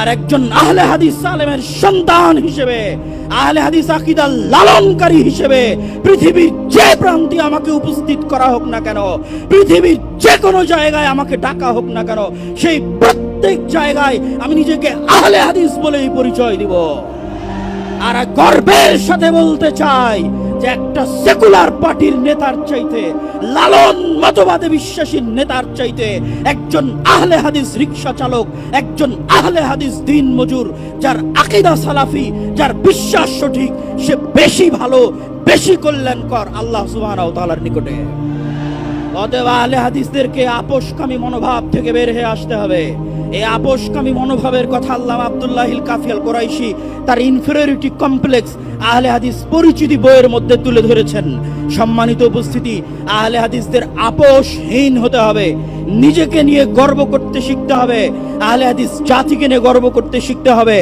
আর একজন আহলে হাদিস আলেমের সন্তান হিসেবে, আহলে হাদিস আকীদার লালনকারী হিসেবে পৃথিবীর যে প্রান্তে আমাকে উপস্থিত করা হোক না কেন, পৃথিবীর যে কোনো জায়গায় আমাকে ডাকা হোক না কেন, সেই প্রত্যেক জায়গায় আমি নিজেকে আহলে হাদিস বলেই পরিচয় দিব। আর গর্বের সাথে বলতে চাই যে একটা সেকুলার পার্টির নেতার চাইতে, লালন মতবাদে বিশ্বাসী নেতার চাইতে একজন আহলে হাদিস রিকশা চালক, একজন আহলে হাদিস দিন মজুর, যার আকীদা সালাফি, যার বিশ্বাস সঠিক, সে বেশি ভালো, বেশি কল্যাণকর আল্লাহ সুবহানাহু ওয়া তাআলার নিকটে। অতএব আহলে হাদিসদেরকে আপোষকামী মনোভাব থেকে বের হয়ে আসতে হবে। এই আপোষকামী মনোভাবের কথা আল্লামা আব্দুল্লাহিল কাফি আল কুরাইশি তার ইনফেরিয়রিটি কমপ্লেক্স আহলে হাদিস পরিচিতি বইয়ের মধ্যে তুলে ধরেছেন। সম্মানিত উপস্থিতি, আহলে হাদিসদের আপোষহীন হতে হবে, নিজেকে নিয়ে গর্ব করতে শিখতে হবে, আহলে হাদিস জাতিকে নিয়ে গর্ব করতে শিখতে হবে।